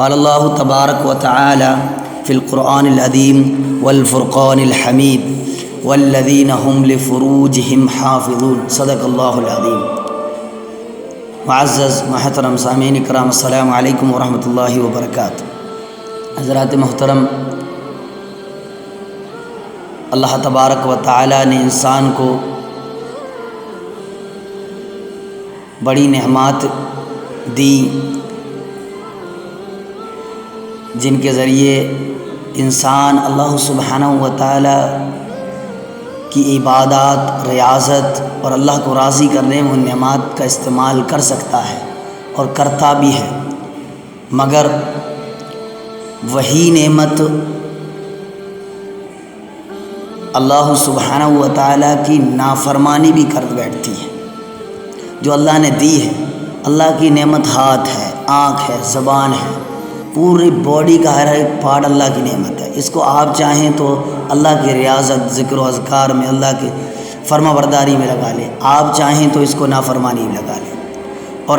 قال اللہ تبارک و تعالی فی القرآن العظیم والفرقان الحمید والذین هم لفروجہم حافظون صدق اللہ العظیم۔ معزز محترم سامعین کرام، السلام علیکم ورحمۃ اللہ وبرکاتہ۔ حضرات محترم، اللہ تبارک و تعالی نے انسان کو بڑی نعمات دی جن کے ذریعے انسان اللہ سبحانہ و تعالی کی عبادات، ریاضت اور اللہ کو راضی کرنے میں ان نعمات کا استعمال کر سکتا ہے اور کرتا بھی ہے، مگر وہی نعمت اللہ سبحانہ و تعالی کی نافرمانی بھی کر بیٹھتی ہے جو اللہ نے دی ہے۔ اللہ کی نعمت ہاتھ ہے، آنکھ ہے، زبان ہے، پوری باڈی کا ہر ایک پارٹ اللہ کی نعمت ہے۔ اس کو آپ چاہیں تو اللہ کی ریاضت، ذکر و اذکار میں، اللہ کی فرما برداری میں لگا لیں، آپ چاہیں تو اس کو نافرمانی میں لگا لیں۔ اور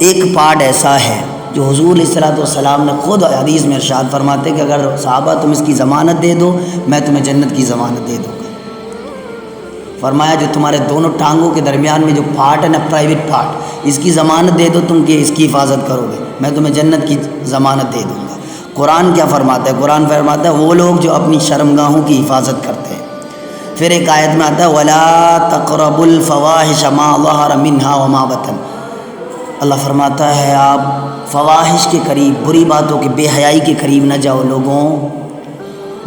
ایک پارٹ ایسا ہے جو حضور علیہ الصلوۃ والسلام نے خود حدیث میں ارشاد فرماتے کہ اگر صحابہ تم اس کی ضمانت دے دو میں تمہیں جنت کی ضمانت دے دوں گا۔ فرمایا جو تمہارے دونوں ٹانگوں کے درمیان میں جو پارٹ ہے نا، پرائیویٹ پارٹ، اس کی ضمانت دے دو تم کہ اس کی حفاظت کرو گے، میں تمہیں جنت کی ضمانت دے دوں گا۔ قرآن کیا فرماتا ہے؟ قرآن فرماتا ہے وہ لوگ جو اپنی شرمگاہوں کی حفاظت کرتے ہیں۔ پھر ایک آیت میں آتا ہے وَلَا تَقْرَبُوا الْفَوَاحِشَ مَا ظَهَرَ مِنْهَا وَمَا بَطَنَ۔ اللہ فرماتا ہے آپ فواحش کے قریب، بری باتوں کے، بے حیائی کے قریب نہ جاؤ لوگوں،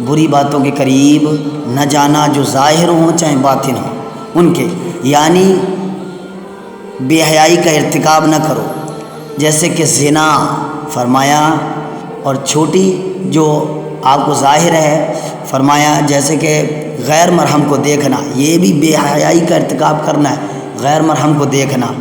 بری باتوں کے قریب نہ جانا جو ظاہر ہوں چاہے باطن ہوں ان کے، یعنی بے حیائی کا ارتکاب نہ کرو، جیسے کہ زنا فرمایا، اور چھوٹی جو آپ کو ظاہر ہے فرمایا جیسے کہ غیر محرم کو دیکھنا، یہ بھی بے حیائی کا ارتکاب کرنا ہے، غیر محرم کو دیکھنا۔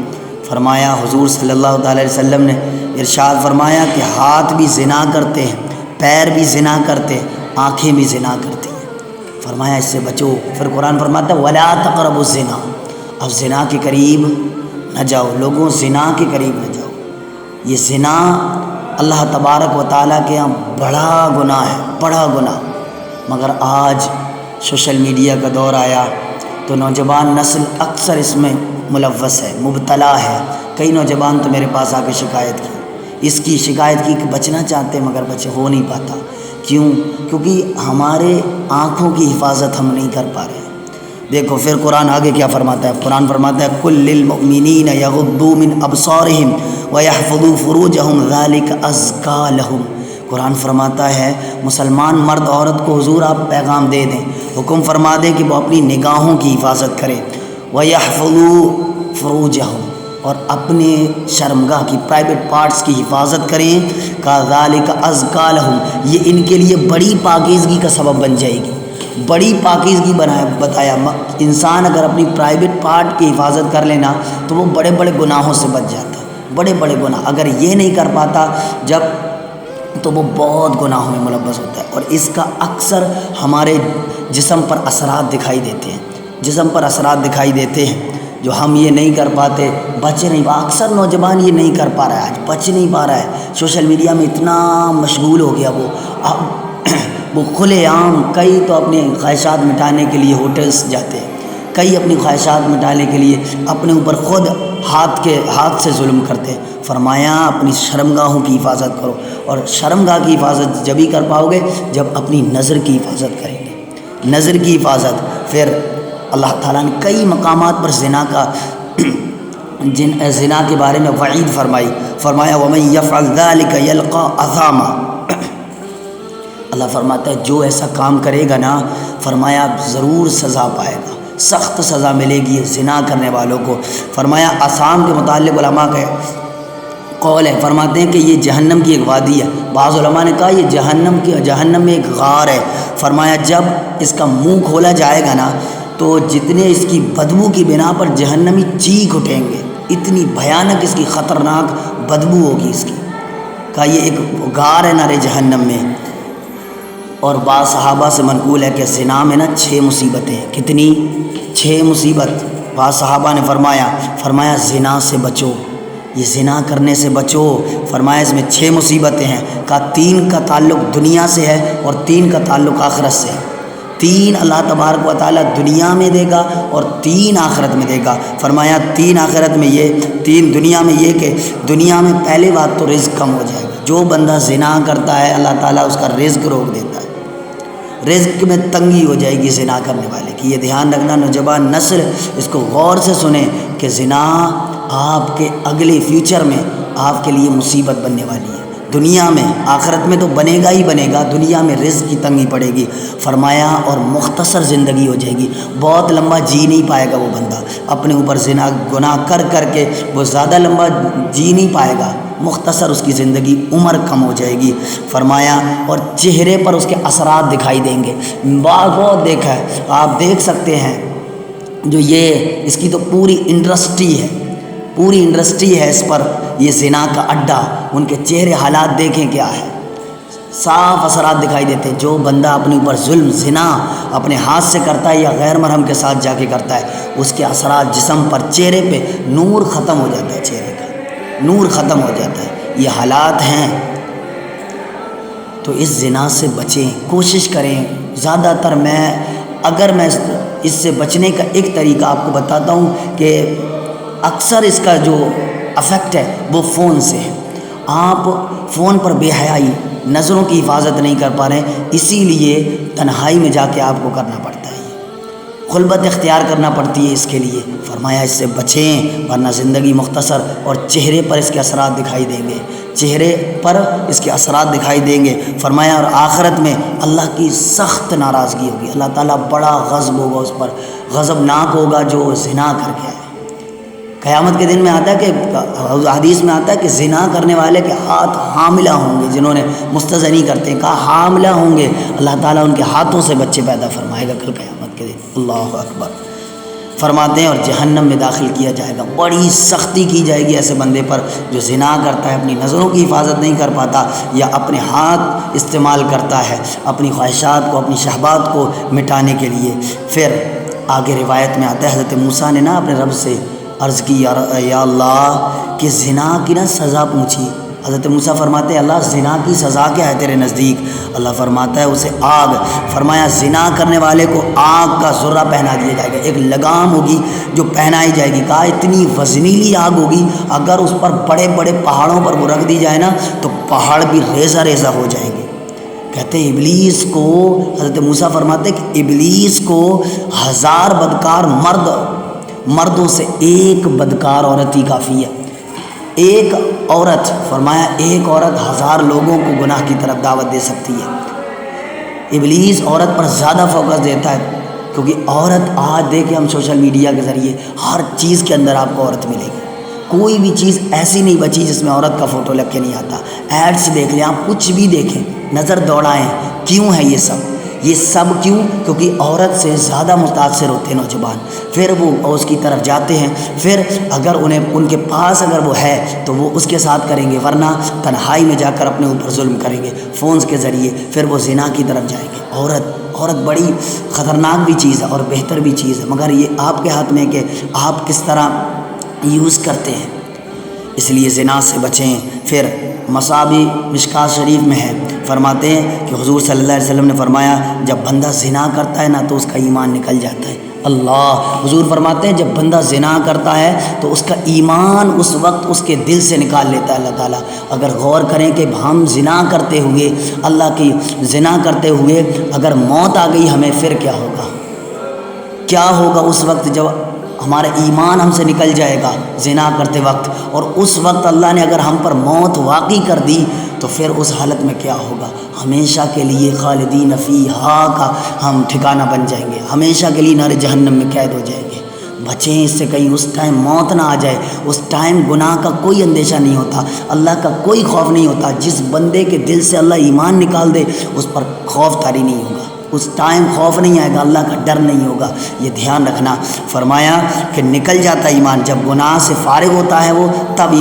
فرمایا حضور صلی اللہ تعالی علیہ وسلم نے ارشاد فرمایا کہ ہاتھ بھی زنا کرتے ہیں، پیر بھی زنا کرتے ہیں، آنکھیں بھی زنا کرتی ہیں، فرمایا اس سے بچو۔ پھر قرآن فرماتا ہے وَلَا تَقْرَبُوا الزِّنَا، اب زنا کے قریب نہ جاؤ لوگوں، زنا کے قریب نہ جاؤ۔ یہ زنا اللہ تبارک و تعالیٰ کے یہاں بڑا گناہ ہے، بڑا گناہ، مگر آج سوشل میڈیا کا دور آیا تو نوجوان نسل اکثر اس میں ملوث ہے، مبتلا ہے۔ کئی نوجوان تو میرے پاس آ کے شکایت کی، اس کی شکایت کی کہ بچنا چاہتے مگر بچے ہو نہیں پاتا۔ کیوں؟ کیونکہ ہمارے آنکھوں کی حفاظت ہم نہیں کر پا رہے ہیں۔ دیکھو پھر قرآن آگے کیا فرماتا ہے؟ قرآن فرماتا ہے قُل لِّلْمُؤْمِنِينَ يَغُضُّوا مِنْ أَبْصَارِهِمْ وَيَحْفَظُوا فُرُوجَهُمْ ذَلِكَ أَزْكَىٰ لَهُمْ۔ قرآن فرماتا ہے مسلمان مرد عورت کو حضور آپ پیغام دے دیں، حکم فرما دیں کہ وہ اپنی نگاہوں کی حفاظت کریں، وَيَحْفَظُوا فُرُوجَهُمْ، اور اپنے شرمگاہ کی، پرائیویٹ پارٹس کی حفاظت کریں، كَذَلِكَ أَزْكَىٰ لَهُمْ، یہ ان کے لیے بڑی پاکیزگی کا سبب بن جائے گی، بڑی پاکیزگی بتایا۔ انسان اگر اپنی پرائیویٹ پارٹ کی حفاظت کر لینا تو وہ بڑے بڑے گناہوں سے بچ جاتا ہے، بڑے بڑے گناہ اگر یہ نہیں کر پاتا جب، تو وہ بہت گناہوں میں ملوث ہوتا ہے، اور اس کا اکثر ہمارے جسم پر اثرات دکھائی دیتے ہیں، جسم پر اثرات دکھائی دیتے ہیں جو ہم یہ نہیں کر پاتے، بچ نہیں پا، اکثر نوجوان یہ نہیں کر پا رہا ہے، آج بچ نہیں پا رہا ہے، سوشل میڈیا میں اتنا مشغول ہو گیا وہ کھلے عام، کئی تو اپنے خواہشات مٹانے کے لیے ہوٹلس جاتے ہیں، کئی اپنی خواہشات مٹانے کے لیے اپنے اوپر خود ہاتھ سے ظلم کرتے ہیں۔ فرمایا اپنی شرمگاہوں کی حفاظت کرو، اور شرمگاہ کی حفاظت جبھی کر پاؤ گے جب اپنی نظر کی حفاظت کریں گے، نظر کی حفاظت۔ پھر اللہ تعالیٰ نے کئی مقامات پر زنا کے بارے میں وعید فرمائی، فرمایا وَمَن يَفْعَلْ ذَلِكَ يَلْقَىٰ أَثَامًا، اللہ فرماتا ہے جو ایسا کام کرے گا نا، فرمایا ضرور سزا پائے گا، سخت سزا ملے گی زنا کرنے والوں کو۔ فرمایا آثام کے متعلق علماء کا قول ہے، فرماتے ہیں کہ یہ جہنم کی ایک وادی ہے، بعض علماء نے کہا یہ جہنم میں ایک غار ہے۔ فرمایا جب اس کا منہ کھولا جائے گا نا تو جتنے اس کی بدبو کی بنا پر جہنمی چیخ اٹھیں گے، اتنی بھیانک اس کی خطرناک بدبو ہوگی اس کی۔ کہا یہ ایک غار ہے نارے جہنم میں۔ اور بعض صحابہ سے منقول ہے کہ زنا میں نا 6 مصیبتیں ہیں، کتنی؟ 6 مصیبت۔ بعض صحابہ نے فرمایا زنا سے بچو، یہ زنا کرنے سے بچو۔ فرمایا اس میں 6 مصیبتیں ہیں، کہا 3 کا تعلق دنیا سے ہے اور 3 کا تعلق آخرت سے ہے۔ 3 اللہ تبارک و تعالیٰ دنیا میں دے گا اور 3 آخرت میں دے گا۔ فرمایا 3 آخرت میں یہ، 3 دنیا میں یہ کہ دنیا میں پہلی بات تو رزق کم ہو جائے گا۔ جو بندہ زنا کرتا ہے اللہ تعالیٰ اس کا رزق روک دیتا ہے، رزق میں تنگی ہو جائے گی زنا کرنے والے کی۔ یہ دھیان رکھنا نوجوان نسل اس کو غور سے سنیں کہ زنا آپ کے اگلے فیوچر میں آپ کے لیے مصیبت بننے والی ہے۔ دنیا میں، آخرت میں تو بنے گا ہی بنے گا، دنیا میں رزق کی تنگی پڑے گی۔ فرمایا اور مختصر زندگی ہو جائے گی، بہت لمبا جی نہیں پائے گا وہ بندہ، اپنے اوپر زنا گناہ کر کر کے وہ زیادہ لمبا جی نہیں پائے گا، مختصر اس کی زندگی، عمر کم ہو جائے گی۔ فرمایا اور چہرے پر اس کے اثرات دکھائی دیں گے۔ بہت دیکھا ہے، آپ دیکھ سکتے ہیں، جو یہ اس کی تو پوری انڈسٹری ہے، پوری انڈسٹری ہے اس پر، یہ زنا کا اڈا۔ ان کے چہرے حالات دیکھیں کیا ہے، صاف اثرات دکھائی دیتے ہیں۔ جو بندہ اپنے اوپر ظلم زنا اپنے ہاتھ سے کرتا ہے یا غیر محرم کے ساتھ جا کے کرتا ہے، اس کے اثرات جسم پر، چہرے پہ نور ختم ہو جاتا ہے، چہرے کا نور ختم ہو جاتا ہے۔ یہ حالات ہیں، تو اس زنا سے بچیں، کوشش کریں۔ زیادہ تر اگر میں اس سے بچنے کا ایک طریقہ آپ کو بتاتا ہوں کہ اکثر اس کا جو افیکٹ ہے وہ فون سے ہے۔ آپ فون پر بے حیائی، نظروں کی حفاظت نہیں کر پا رہے ہیں، اسی لیے تنہائی میں جا کے آپ کو کرنا پڑتا ہے، خلوت اختیار کرنا پڑتی ہے اس کے لیے۔ فرمایا اس سے بچیں ورنہ زندگی مختصر، اور چہرے پر اس کے اثرات دکھائی دیں گے، چہرے پر اس کے اثرات دکھائی دیں گے۔ فرمایا اور آخرت میں اللہ کی سخت ناراضگی ہوگی، اللہ تعالیٰ بڑا غضب ہوگا اس پر، غضبناک ہوگا جو زنا کر کے آئے۔ قیامت کے دن میں آتا ہے کہ حدیث میں آتا ہے کہ زنا کرنے والے کے ہاتھ حاملہ ہوں گے، جنہوں نے مستزنی کرتے ہیں کہا حاملہ ہوں گے، اللہ تعالیٰ ان کے ہاتھوں سے بچے پیدا فرمائے گا کل قیامت کے دن۔ اللہ اکبر۔ فرماتے ہیں اور جہنم میں داخل کیا جائے گا، بڑی سختی کی جائے گی ایسے بندے پر جو زنا کرتا ہے، اپنی نظروں کی حفاظت نہیں کر پاتا، یا اپنے ہاتھ استعمال کرتا ہے اپنی خواہشات کو، اپنی شہوات کو مٹانے کے لیے۔ پھر آگے روایت میں آتا ہے حضرت موسیٰ نے اپنے رب سے عرض کی، یا اللہ کہ زنا کی سزا پوچھی۔ حضرت موسیٰ فرماتے ہیں اللہ زنا کی سزا کیا ہے تیرے نزدیک؟ اللہ فرماتا ہے اسے آگ۔ فرمایا زنا کرنے والے کو آگ کا ذرہ پہنا دیا جائے گا، ایک لگام ہوگی جو پہنائی جائے گی۔ کہا اتنی وزنیلی آگ ہوگی، اگر اس پر بڑے بڑے پہاڑوں پر وہ رکھ دی جائے نا تو پہاڑ بھی ریزہ ریزہ ہو جائیں گے۔ کہتے ہیں ابلیس کو، حضرت موسیٰ فرماتے ہیں کہ ابلیس کو 1000 بدکار مردوں سے ایک بدکار عورت ہی کافی ہے۔ ایک عورت، فرمایا ایک عورت 1000 لوگوں کو گناہ کی طرف دعوت دے سکتی ہے۔ ابلیس عورت پر زیادہ فوکس دیتا ہے، کیونکہ عورت، آج دیکھیں ہم سوشل میڈیا کے ذریعے ہر چیز کے اندر آپ کو عورت ملے گی، کوئی بھی چیز ایسی نہیں بچی جس میں عورت کا فوٹو لگ کے نہیں آتا۔ ایڈس دیکھ لیں آپ، کچھ بھی دیکھیں، نظر دوڑائیں، کیوں ہے یہ سب کیوں؟ کیونکہ عورت سے زیادہ متاثر ہوتے ہیں نوجوان، پھر وہ اس کی طرف جاتے ہیں، پھر اگر ان کے پاس اگر وہ ہے تو وہ اس کے ساتھ کریں گے، ورنہ تنہائی میں جا کر اپنے اوپر ظلم کریں گے فونز کے ذریعے، پھر وہ زنا کی طرف جائیں گے۔ عورت بڑی خطرناک بھی چیز ہے اور بہتر بھی چیز ہے، مگر یہ آپ کے ہاتھ میں کہ آپ کس طرح یوز کرتے ہیں، اس لیے زنا سے بچیں۔ پھر مصابی مشکات شریف میں ہے، فرماتے ہیں کہ حضور صلی اللہ علیہ وسلم نے فرمایا جب بندہ زنا کرتا ہے نا تو اس کا ایمان نکل جاتا ہے۔ اللہ، حضور فرماتے ہیں جب بندہ زنا کرتا ہے تو اس کا ایمان اس وقت اس کے دل سے نکال لیتا ہے اللہ تعالیٰ۔ اگر غور کریں کہ ہم زنا کرتے ہوئے، اللہ کی زنا کرتے ہوئے اگر موت آ گئی ہمیں، پھر کیا ہوگا اس وقت جب ہمارا ایمان ہم سے نکل جائے گا زنا کرتے وقت، اور اس وقت اللہ نے اگر ہم پر موت واقع کر دی تو پھر اس حالت میں کیا ہوگا؟ ہمیشہ کے لیے خالدین فیہا کا ہم ٹھکانہ بن جائیں گے، ہمیشہ کے لیے نار جہنم میں قید ہو جائیں گے۔ بچیں اس سے، کہیں اس ٹائم موت نہ آ جائے، اس ٹائم گناہ کا کوئی اندیشہ نہیں ہوتا، اللہ کا کوئی خوف نہیں ہوتا۔ جس بندے کے دل سے اللہ ایمان نکال دے اس پر خوف طاری نہیں ہوگا، اس ٹائم خوف نہیں آئے گا، اللہ کا ڈر نہیں ہوگا، یہ دھیان رکھنا۔ فرمایا کہ نکل جاتا ایمان، جب گناہ سے فارغ ہوتا ہے وہ، تب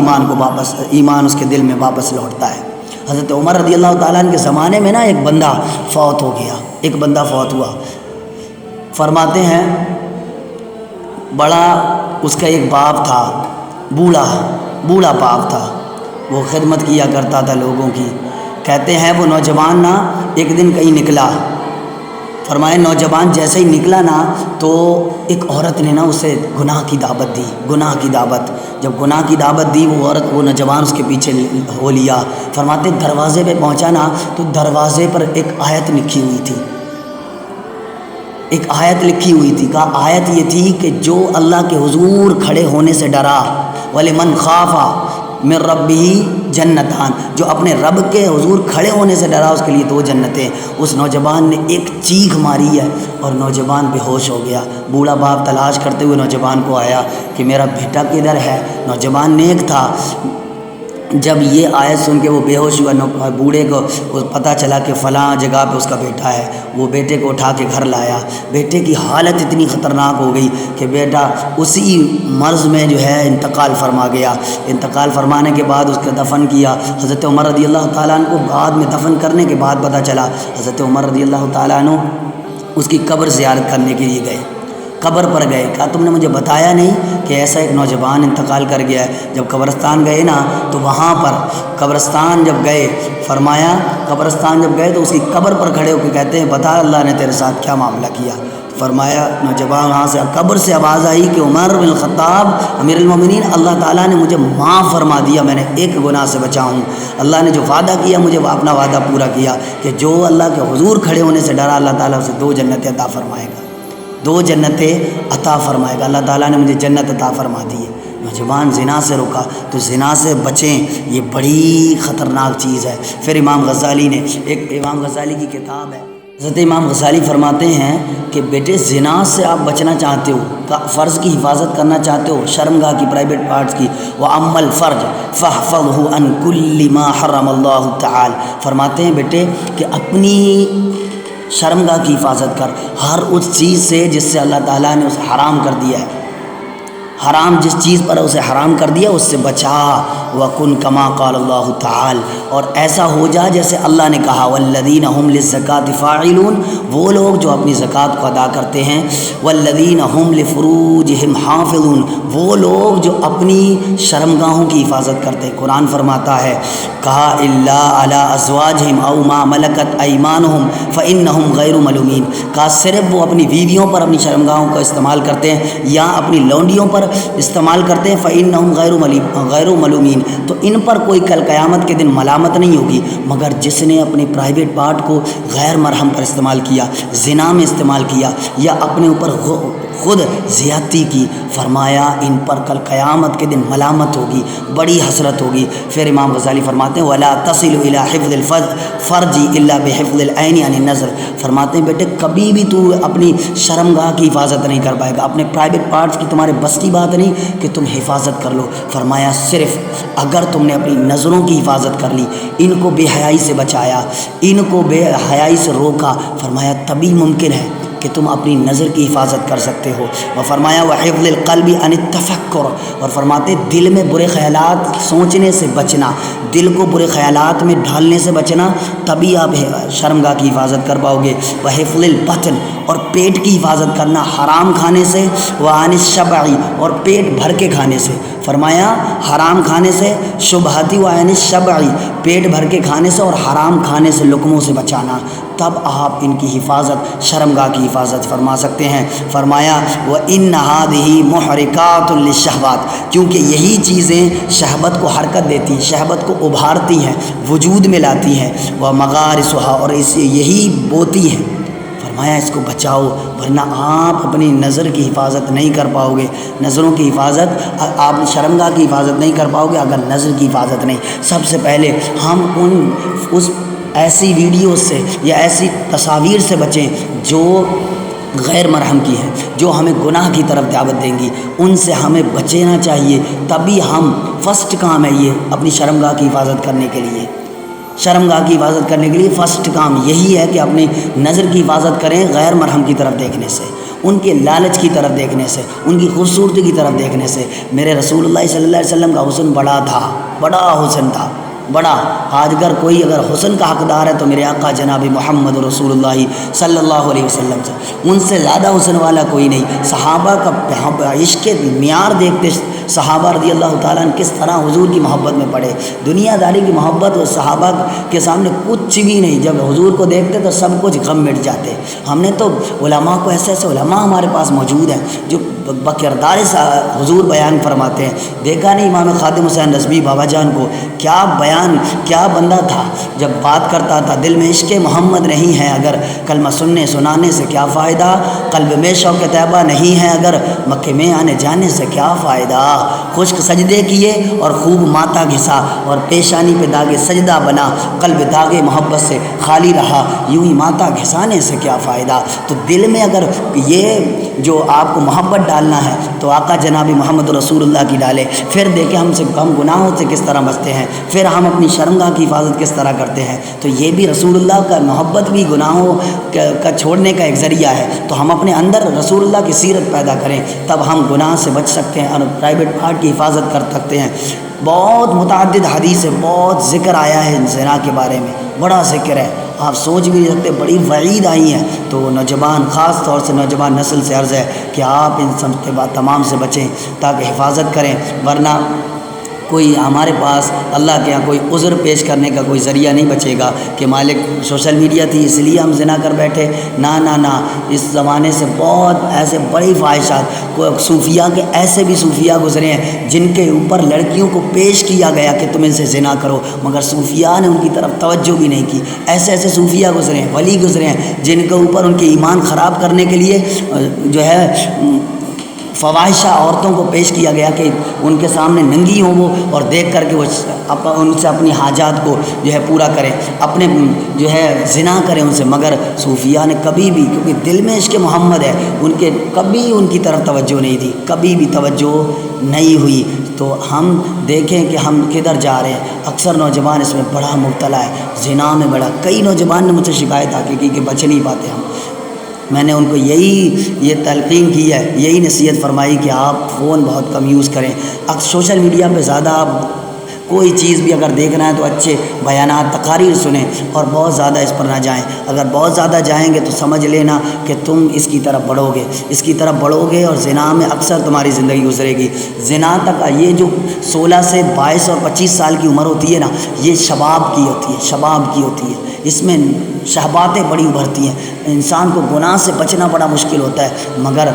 ایمان اس کے دل میں واپس لوٹتا ہے۔ حضرت عمر رضی اللہ تعالیٰ عنہ کے زمانے میں ایک بندہ فوت ہو گیا، ایک بندہ فوت ہوا۔ فرماتے ہیں بڑا اس کا ایک باپ تھا، بوڑھا باپ تھا، وہ خدمت کیا کرتا تھا لوگوں کی۔ کہتے ہیں وہ نوجوان نا ایک دن کہیں نکلا، فرمائے نوجوان جیسے ہی نکلا نا تو ایک عورت نے نا اسے گناہ کی دعوت دی، گناہ کی دعوت۔ جب گناہ کی دعوت دی وہ عورت، وہ نوجوان اس کے پیچھے ہو لیا۔ فرماتے دروازے پہ پہنچا نا تو دروازے پر ایک آیت لکھی ہوئی تھی، ایک آیت لکھی ہوئی تھی۔ کہا آیت یہ تھی کہ جو اللہ کے حضور کھڑے ہونے سے ڈرا، وَلِمَنْ خَافَ مِنْ رَبِّهِ جنتان، جو اپنے رب کے حضور کھڑے ہونے سے ڈرا اس کے لیے 2 جنتیں۔ اس نوجوان نے ایک چیخ ماری ہے اور نوجوان بے ہوش ہو گیا۔ بوڑھا باپ تلاش کرتے ہوئے نوجوان کو آیا کہ میرا بیٹا کدھر ہے؟ نوجوان نیک تھا، جب یہ آیت سن کے وہ بے ہوش ہوا، بوڑھے کو پتہ چلا کہ فلاں جگہ پہ اس کا بیٹا ہے۔ وہ بیٹے کو اٹھا کے گھر لایا۔ بیٹے کی حالت اتنی خطرناک ہو گئی کہ بیٹا اسی مرض میں جو ہے انتقال فرما گیا۔ انتقال فرمانے کے بعد اس کا دفن کیا۔ حضرت عمر رضی اللہ تعالیٰ عنہ کو بعد میں دفن کرنے کے بعد پتہ چلا، حضرت عمر رضی اللہ تعالیٰ عنہ اس کی قبر زیارت کرنے کے لیے گئے، قبر پر گئے۔ کہا تم نے مجھے بتایا نہیں کہ ایسا ایک نوجوان انتقال کر گیا ہے؟ جب قبرستان گئے نا تو وہاں پر قبرستان جب گئے، فرمایا قبرستان جب گئے تو اس کی قبر پر کھڑے ہو کے کہتے ہیں بتا اللہ نے تیرے ساتھ کیا معاملہ کیا؟ فرمایا نوجوان وہاں سے قبر سے آواز آئی کہ عمر بن الخطاب امیر المومنین، اللہ تعالیٰ نے مجھے معاف فرما دیا، میں نے ایک گناہ سے بچا ہوں۔ اللہ نے جو وعدہ کیا مجھے وہ اپنا وعدہ پورا کیا کہ جو اللہ کے حضور کھڑے ہونے سے ڈرا اللہ تعالیٰ اسے 2 جنتیں عطا فرمائے گا، 2 جنتیں عطا فرمائے گا۔ اللہ تعالیٰ نے مجھے جنت عطا فرما دی ہے۔ نوجوان زنا سے روکا، تو زنا سے بچیں، یہ بڑی خطرناک چیز ہے۔ پھر امام غزالی نے، ایک امام غزالی کی کتاب ہے، حضرت امام غزالی فرماتے ہیں کہ بیٹے زنا سے آپ بچنا چاہتے ہو، فرض کی حفاظت کرنا چاہتے ہو، شرمگاہ کی، پرائیویٹ پارٹس کی، وَأَمَّا الْفَرْجَ فَاحْفَظْهُ عَنْ كُلِّ مَا حَرَّمَ اللَّهُ تَعَالَى، فرماتے ہیں بیٹے کہ اپنی شرمگاہ کی حفاظت کر، ہر اس چیز سے جس سے اللہ تعالیٰ نے اسے حرام کر دیا ہے، حرام جس چیز پر اسے حرام کر دیا اس سے بچا۔ وَكُنْ كَمَا قَالَ اللَّهُ تَعَالَى، اور ایسا ہو جا جیسے اللہ نے کہا، وَالَّذِينَ هُمْ لِلزَّكَاةِ فَاعِلُونَ، وہ لوگ جو اپنی زکوٰۃ کو ادا کرتے ہیں، وَالَّذِينَ هُمْ لِفُرُوجِهِمْ حَافِظُونَ، وہ لوگ جو اپنی شرمگاہوں کی حفاظت کرتے ہیں۔ قرآن فرماتا ہے، کہا إِلَّا عَلَىٰ أَزْوَاجِهِمْ أَوْ مَا مَلَكَتْ أَيْمَانُهُمْ فَإِنَّهُمْ غَيْرُ مَلُومِينَ، کہا صرف وہ اپنی بیویوں پر اپنی شرمگاہوں کا استعمال کرتے ہیں یا اپنی لونڈیوں پر استعمال کرتے ہیں، فَإِنَّهُمْ غَيْرُ مَلُومِينَ، تو ان پر کوئی کل قیامت کے دن ملامت نہیں ہوگی، مگر جس نے اپنے پرائیویٹ پارٹ کو غیر مرحم پر استعمال کیا، زنا میں استعمال کیا یا اپنے اوپر خود زیادتی کی، فرمایا ان پر کل قیامت کے دن ملامت ہوگی، بڑی حسرت ہوگی۔ پھر امام غزالی فرماتے ہیں وَلَا تَصِلُ إِلَىٰ حِفْظِ الْفَرْجِ إِلَّا بِحِفْظِ الْعَيْنِ عَنِ النَّظْرِ، فرماتے ہیں بیٹے کبھی بھی تو اپنی شرمگاہ کی حفاظت نہیں کر پائے گا، اپنے پرائیویٹ پارٹس کی تمہارے بس کی بات نہیں کہ تم حفاظت کر لو۔ فرمایا صرف اگر تم نے اپنی نظروں کی حفاظت کر لی، ان کو بے حیائی سے بچایا، ان کو بے حیائی سے روکا، فرمایا تبھی ممکن ہے کہ تم اپنی نظر کی حفاظت کر سکتے ہو۔ اور فرمایا وَحِفْظِ الْقَلْبِ عَنِ التَّفَكُّرِ، اور فرماتے دل میں برے خیالات سوچنے سے بچنا، دل کو برے خیالات میں ڈھالنے سے بچنا، تبھی آپ شرمگاہ کی حفاظت کر پاؤ گے۔ وَحِفْظِ الْبَطْنِ، اور پیٹ کی حفاظت کرنا حرام کھانے سے، وَعَنِ الشَّبْعِ، اور پیٹ بھر کے کھانے سے، فرمایا حرام کھانے سے، شبہتی وَعَنِ الشَّبْعِ، پیٹ بھر کے کھانے سے اور حرام کھانے سے، لقموں سے بچانا، تب آپ ان کی حفاظت، شرمگاہ کی حفاظت فرما سکتے ہیں۔ فرمایا وَإِنَّ هَٰذِهِ مُحْرِقَاتٌ لِلشَّهْوَاتِ، کیونکہ یہی چیزیں شہوت کو حرکت دیتی ہیں، شہوت کو ابھارتی ہیں، وجود میں لاتی ہیں، وَمَغَارِسُهَا، اور اسے یہی بوتی ہیں۔ فرمایا اس کو بچاؤ، ورنہ آپ اپنی نظر کی حفاظت نہیں کر پاؤ گے، نظروں کی حفاظت، آپ شرمگاہ کی حفاظت نہیں کر پاؤ گے اگر نظر کی حفاظت نہیں۔ سب سے پہلے ہم اس ایسی ویڈیوز سے یا ایسی تصاویر سے بچیں جو غیر مرحم کی ہیں، جو ہمیں گناہ کی طرف دعوت دیں گی، ان سے ہمیں بچنا چاہیے۔ تبھی ہم فرسٹ کام ہے یہ اپنی شرمگاہ کی حفاظت کرنے کے لیے، شرمگاہ کی حفاظت کرنے کے لیے فرسٹ کام یہی ہے کہ اپنی نظر کی حفاظت کریں غیر مرحم کی طرف دیکھنے سے، ان کے لالچ کی طرف دیکھنے سے، ان کی خوبصورتی کی طرف دیکھنے سے۔ میرے رسول اللہ صلی اللہ علیہ وسلم کا حسن بڑا تھا، بڑا حسن تھا، بڑا۔ آج اگر کوئی اگر حسن کا حقدار ہے تو میرے آقا جناب محمد رسول اللہ صلی اللہ علیہ وسلم سے، ان سے زیادہ حسن والا کوئی نہیں۔ صحابہ کا عشق معیار دیکھتے صحابہ رضی اللہ تعالیٰ عنہ کس طرح حضور کی محبت میں پڑے. دنیا داری کی محبت اور صحابہ کے سامنے کچھ بھی نہیں. جب حضور کو دیکھتے تو سب کچھ غم مٹ جاتے. ہم نے تو علماء کو ایسے ایسے علماء ہمارے پاس موجود ہیں جو بکردار حضور بیان فرماتے ہیں. دیکھا نہیں امام خادم حسین رضوی بابا جان کو، کیا بیان، کیا بندہ تھا. جب بات کرتا تھا دل میں عشق محمد نہیں ہے اگر کلمہ سننے سنانے سے کیا فائدہ، قلب میں شوق طیبہ نہیں ہے اگر مکے میں آنے جانے سے کیا فائدہ. خشک سجدے کیے اور خوب ماتھا گھسا اور پیشانی پہ داغے سجدہ بنا، قلب داغے محبت سے خالی رہا، یوں ہی ماتھا گھسانے سے کیا فائدہ. تو دل میں اگر یہ جو آپ کو محبت ڈالنا ہے تو آقا جناب محمد رسول اللہ کی ڈالے. پھر دیکھیں ہم گناہوں سے کس طرح بچتے ہیں، پھر ہم اپنی شرمگاہ کی حفاظت کس طرح کرتے ہیں. تو یہ بھی رسول اللہ کا محبت بھی گناہوں کا چھوڑنے کا ایک ذریعہ ہے. تو ہم اپنے اندر رسول اللہ کی سیرت پیدا کریں، تب ہم گناہ سے بچ سکتے ہیں اور پرائیویٹ پارٹ کی حفاظت کر سکتے ہیں. بہت متعدد حدیث ہے، بہت ذکر آیا ہے زنا کے بارے میں، بڑا ذکر ہے، آپ سوچ بھی نہیں سکتے. بڑی وعید آئی ہیں. تو نوجوان، خاص طور سے نوجوان نسل سے عرض ہے کہ آپ ان سب کے بعد تمام سے بچیں تاکہ حفاظت کریں. ورنہ کوئی ہمارے پاس اللہ کے یہاں کوئی عذر پیش کرنے کا کوئی ذریعہ نہیں بچے گا کہ مالک سوشل میڈیا تھی اس لیے ہم زنا کر بیٹھے. نہ اس زمانے سے بہت ایسے بڑی خواہشات، صوفیہ کے ایسے بھی صوفیہ گزرے ہیں جن کے اوپر لڑکیوں کو پیش کیا گیا کہ تم ان سے زنا کرو، مگر صوفیہ نے ان کی طرف توجہ بھی نہیں کی. ایسے ایسے صوفیہ گزرے ہیں، ولی گزرے ہیں جن کے اوپر ان کے ایمان خراب کرنے کے لیے جو ہے فواحشہ عورتوں کو پیش کیا گیا کہ ان کے سامنے ننگی ہوں وہ، اور دیکھ کر کے وہ ان سے اپنی حاجات کو جو ہے پورا کریں، اپنے جو ہے زنا کریں ان سے. مگر صوفیہ نے کبھی بھی، کیونکہ دل میں عشق محمد ہے، کبھی ان کی طرف توجہ نہیں دی، کبھی بھی توجہ نہیں ہوئی. تو ہم دیکھیں کہ ہم کدھر جا رہے ہیں. اکثر نوجوان اس میں بڑا مبتلا ہے، زنا میں بڑا. کئی نوجوان نے مجھ سے شکایت آ کی کہ بچ نہیں پاتے ہم. میں نے ان کو یہ تلقین کی ہے، یہی نصیحت فرمائی کہ آپ فون بہت کم یوز کریں. سوشل میڈیا پہ زیادہ آپ کوئی چیز بھی اگر دیکھنا ہے تو اچھے بیانات، تقاریر سنیں اور بہت زیادہ اس پر نہ جائیں. اگر بہت زیادہ جائیں گے تو سمجھ لینا کہ تم اس کی طرف بڑھو گے اور زنا میں اکثر تمہاری زندگی گزرے گی. زنا تک یہ جو 16 سے 22 اور 25 سال کی عمر ہوتی ہے نا، یہ شباب کی ہوتی ہے. اس میں شہباتیں بڑی ابھرتی ہیں. انسان کو گناہ سے بچنا بڑا مشکل ہوتا ہے، مگر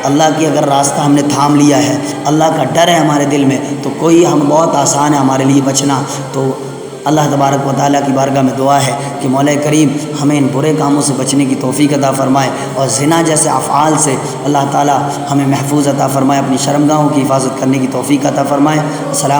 اللہ کی اگر راستہ ہم نے تھام لیا ہے، اللہ کا ڈر ہے ہمارے دل میں، تو ہم بہت آسان ہے ہمارے لیے بچنا. تو اللہ تبارک و تعالیٰ کی بارگاہ میں دعا ہے کہ مولا کریم ہمیں ان برے کاموں سے بچنے کی توفیق عطا فرمائے، اور زنا جیسے افعال سے اللہ تعالیٰ ہمیں محفوظ عطا فرمائے، اپنی شرمگاہوں کی حفاظت کرنے کی توفیق عطا فرمائے. السلام